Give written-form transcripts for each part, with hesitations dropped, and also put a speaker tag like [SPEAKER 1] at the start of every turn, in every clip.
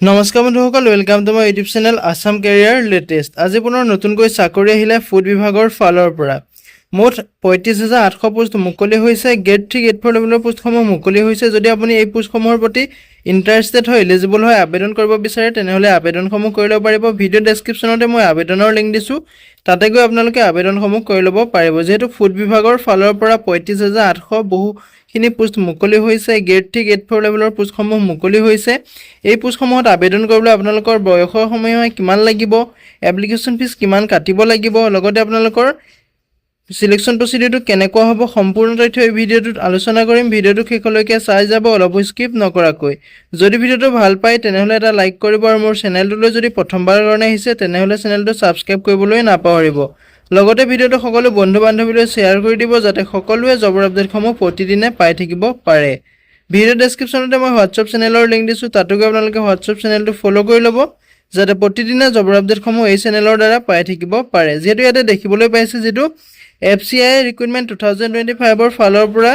[SPEAKER 1] নমস্কাৰ বন্ধুসকল, welcome to my YouTube channel Assam career latest. আজি পুনৰ নতুনকৈ চাকৰি আহিলে ফুড বিভাগৰ ফালৰ পৰা। মুঠ ৩৫,৮০০ পোষ্ট মুকলি হৈছে। গ্ৰেড 3 গ্ৰেড 4 লেভেলৰ পোষ্টসমূহ মুকলি হৈছে। যদি আপুনি এই পোষ্টসমূহৰ প্ৰতি ইণ্টাৰেষ্টেড হয়, এলিজিবল হয়, আবেদন কৰিব বিচাৰে, তেনেহ'লে আবেদনসমূহ কৰি ল'ব পাৰিব। ভিডিঅ' ডেছক্ৰিপশ্যনতে মই আবেদনৰ লিংক দিছোঁ, তাতে গৈ আপোনালোকে আবেদনসমূহ কৰি ল'ব পাৰিব। যিহেতু ফুড বিভাগৰ ফালৰ পৰা ৩৫,৮০০ বহুখিনি পোষ্ট মুকলি হৈছে। গ্ৰেড 3 গ্ৰেড 4 লেভেলৰ পোষ্টসমূহ মুকলি হৈছে। এই পোষ্টসমূহত আবেদন কৰিবলৈ আপোনালোকৰ বয়সৰ সময় কিমান লাগিব, এপ্লিকেশ্যন ফিজ কিমান কাটিব লাগিব, লগতে আপোনালোকৰ সিলেকশ্যন প্ৰচিডিউৰটো কেনেকুৱা হ'ব, সম্পূৰ্ণ তথ্য এই ভিডিঅ'টোত আলোচনা কৰিম। ভিডিঅ'টো শেষলৈকে চাই যাব, অলপো স্কিপ নকৰাকৈ। যদি ভিডিঅ'টো ভাল পায় তেনেহ'লে এটা লাইক কৰিব, আৰু মোৰ চেনেলটোলৈ যদি প্ৰথমবাৰৰ কাৰণে আহিছে তেনেহ'লে চেনেলটো ছাবস্ক্ৰাইব কৰিবলৈ নাপাহৰিব। লগতে ভিডিঅ'টো সকলো বন্ধু বান্ধৱীলৈ শ্বেয়াৰ কৰি দিব, যাতে সকলোৱে জবৰ আপডেটসমূহ প্ৰতিদিনে পাই থাকিব পাৰে। ভিডিঅ' ডেছক্ৰিপশ্যনতে মই হোৱাটছআপ চেনেলৰ লিংক দিছোঁ, তাতো গৈ আপোনালোকে হোৱাটছআপ চেনেলটো ফ'ল' কৰি ল'ব, যাতে প্ৰতিদিনে জবৰ আপডেটসমূহ এই চেনেলৰ দ্বাৰা পাই থাকিব পাৰে। যিহেতু ইয়াতে দেখিবলৈ পাইছে যিটো FCI ৰিক্ৰুইটমেণ্ট 2025ৰ ফালৰ পৰা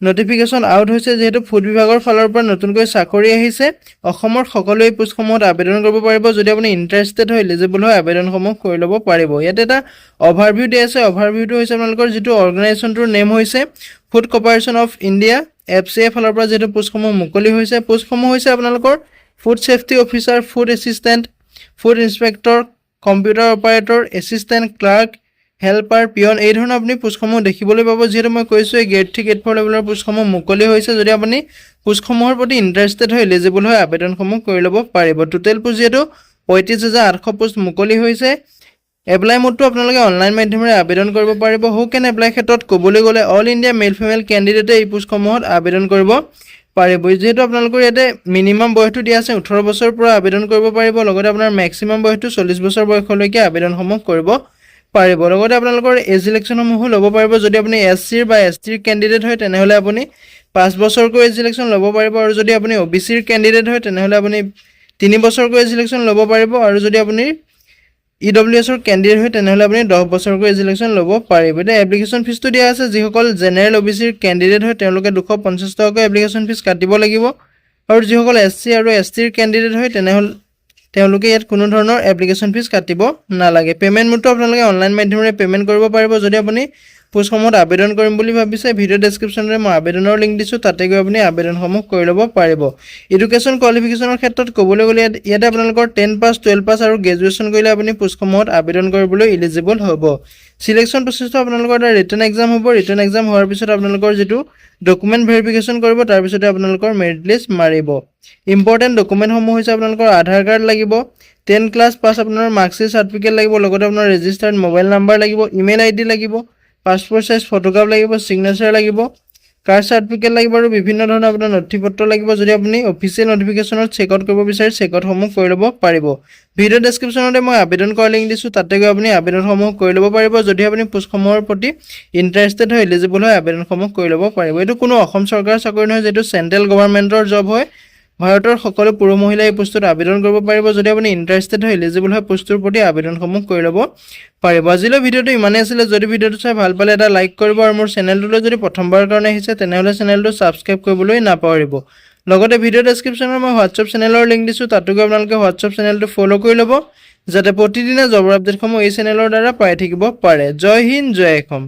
[SPEAKER 1] নটিফিকেশ্যন আউট হৈছে। যিহেতু ফুড বিভাগৰ ফালৰ পৰা নতুনকৈ চাকৰি আহিছে, অসমৰ সকলো এই পোষ্টসমূহত আবেদন কৰিব পাৰিব। যদি আপুনি ইণ্টাৰেষ্টেড হয়, এলিজিবল হয়, আবেদনসমূহ কৰি ল'ব পাৰিব। ইয়াতে এটা অভাৰভিউ দিয়া আছে। অভাৰভিউটো হৈছে আপোনালোকৰ যিটো অৰ্গেনাইজেশ্যনটোৰ নেম হৈছে food corporation of India. FCI ফালৰ পৰা যিহেতু পোষ্টসমূহ মুকলি হৈছে, পোষ্টসমূহ হৈছে আপোনালোকৰ food safety officer, food assistant, food inspector, computer operator, assistant, clerk, helper, peon, এই ধৰণৰ আপুনি পোষ্টসমূহ দেখিবলৈ পাব। যিহেতু মই কৈছোঁ এই গ্ৰেড 3 গ্ৰেড 4 লেভেলৰ পোষ্টসমূহ মুকলি হৈছে। যদি আপুনি পোষ্টসমূহৰ প্ৰতি ইণ্টাৰেষ্টেড হয়, এলিজিবল হয়, আবেদনসমূহ কৰি ল'ব পাৰিব। টোটেল পোষ্ট যিহেতু ৩৫,৮০০ পোষ্ট মুকলি হৈছে। এপ্লাই মোডটো আপোনালোকে অনলাইন মাধ্যমেৰে আবেদন কৰিব পাৰিব। হু কেন এপ্লাই ক্ষেত্ৰত ক'বলৈ গ'লে অল ইণ্ডিয়া মেল ফিমেল কেণ্ডিডেটে এই পোষ্টসমূহত আবেদন কৰিব পাৰিব। যিহেতু আপোনালোকৰ ইয়াতে মিনিমাম বয়সটো দিয়া আছে 18 বছৰৰ পৰা আবেদন কৰিব পাৰিব। লগতে আপোনাৰ মেক্সিমাম বয়সটো 40 বছৰ বয়সলৈকে আবেদনসমূহ কৰিব পাৰিব। লগতে আপোনালোকৰ এজ ইলেকশ্যনসমূহো ল'ব পাৰিব। যদি আপুনি SCৰ বা STৰ কেণ্ডিডেট হয় তেনেহ'লে আপুনি 5 বছৰকৈ এজ ইলেকশ্যন ল'ব পাৰিব, আৰু যদি আপুনি OBCৰ কেণ্ডিডেট হয় তেনেহ'লে আপুনি 3 বছৰকৈ এজ ইলেকশ্যন ল'ব পাৰিব, আৰু যদি আপুনি EWSৰ কেণ্ডিডেট হয় তেনেহ'লে আপুনি 10 বছৰকৈ এজ ইলেকশ্যন ল'ব পাৰিব। এতিয়া এপ্লিকেশ্যন ফিজটো দিয়া আছে। যিসকল জেনেৰেল OBCৰ কেণ্ডিডেট হয় তেওঁলোকে 250 টকাকৈ এপ্লিকেশ্যন ফিজ কাটিব লাগিব, আৰু যিসকল SC আৰু STৰ কেণ্ডিডেট হয় তেনেহ'লে তেওঁলোকে ইয়াত কোনো ধৰণৰ এপ্লিকেশ্যন ফিজ কাটিব নালাগে। পে'মেণ্ট মোডটো আপোনালোকে অনলাইন মাধ্যমেৰে পে'মেণ্ট কৰিব পাৰিব। যদি আপুনি পোষ্টসমূহত আবেদন কৰিম বুলি ভাবিছে, ভিডিঅ' ডেছক্ৰিপশ্যনতে মই আবেদনৰ লিংক দিছোঁ, তাতে গৈ আপুনি আবেদনসমূহ কৰি ল'ব পাৰিব। এডুকেশ্যন কোৱালিফিকেশ্যনৰ ক্ষেত্ৰত ক'বলৈ গ'লে ইয়াতে আপোনালোকৰ 10 পাছ, 12 পাছ আৰু গ্ৰেজুৱেশ্যন কৰিলে আপুনি পোষ্টসমূহত আবেদন কৰিবলৈ এলিজিবল হ'ব। চিলেকশ্যন প্ৰচেছটো আপোনালোকৰ এটা ৰিটেন এক্সাম হ'ব। ৰিটেন এক্সাম হোৱাৰ পিছত আপোনালোকৰ যিটো ডকুমেণ্ট ভেৰিফিকেশ্যন কৰিব, তাৰপিছতে আপোনালোকৰ মেৰিট লিষ্ট মাৰিব। ইম্পৰ্টেণ্ট ডকুমেণ্টসমূহ হৈছে আপোনালোকৰ আধাৰ কাৰ্ড লাগিব, 10 ক্লাছ পাছ আপোনাৰ মাৰ্কশ্বিট চাৰ্টিফিকেট লাগিব, লগতে আপোনাৰ ৰেজিষ্টাৰ্ড মোবাইল নাম্বাৰ লাগিব, ইমেইল ID লাগিব, পাছপৰ্ট চাইজ ফটোগ্ৰাফ লাগিব, ছিগনেচাৰ লাগিব, কাষ্ট চাৰ্টিফিকেট লাগিব, আৰু বিভিন্ন ধৰণৰ আপোনাৰ নথিপত্ৰ লাগিব। যদি আপুনি অফিচিয়েল নটিফিকেশ্যনত চেকআউট কৰিব বিচাৰে, চেকআউটসমূহ কৰি ল'ব পাৰিব। ভিডিঅ' ডেছক্ৰিপশ্যনতে মই আবেদন কৰাৰ লিংক দিছোঁ, তাতে গৈ আপুনি আবেদনসমূহ কৰি ল'ব পাৰিব। যদি আপুনি পোষ্টসমূহৰ প্ৰতি ইণ্টাৰেষ্টেড হয়, এলিজিবল হয়, আবেদনসমূহ কৰি ল'ব পাৰিব। এইটো কোনো অসম চৰকাৰৰ চাকৰি নহয়, যিটো চেণ্ট্ৰেল গভৰ্ণমেণ্টৰ জব হয়। ভাৰতৰ সকলো পুৰুষ মহিলাই এই পোষ্টত আবেদন কৰিব পাৰিব। যদি আপুনি ইণ্টাৰেষ্টেড হয়, এলিজিবল হয়, পোষ্টটোৰ প্ৰতি আবেদনসমূহ কৰি ল'ব পাৰিব। আজিলৈ ভিডিঅ'টো ইমানেই আছিলে। যদি ভিডিঅ'টো চাই ভাল পালে এটা লাইক কৰিব, আৰু মোৰ চেনেলটোলৈ যদি প্ৰথমবাৰৰ কাৰণে আহিছে তেনেহ'লে চেনেলটো ছাবস্ক্ৰাইব কৰিবলৈ নাপাহৰিব। লগতে ভিডিঅ' ডেছক্ৰিপশ্যনত মই হোৱাটছআপ চেনেলৰ লিংক দিছোঁ, তাতো গৈ আপোনালোকে হোৱাটছআপ চেনেলটো ফ'ল' কৰি ল'ব, যাতে প্ৰতিদিনে জবৰ আপডেটসমূহ এই চেনেলৰ দ্বাৰা পাই থাকিব পাৰে। জয় হিন্দ, জয় অসম।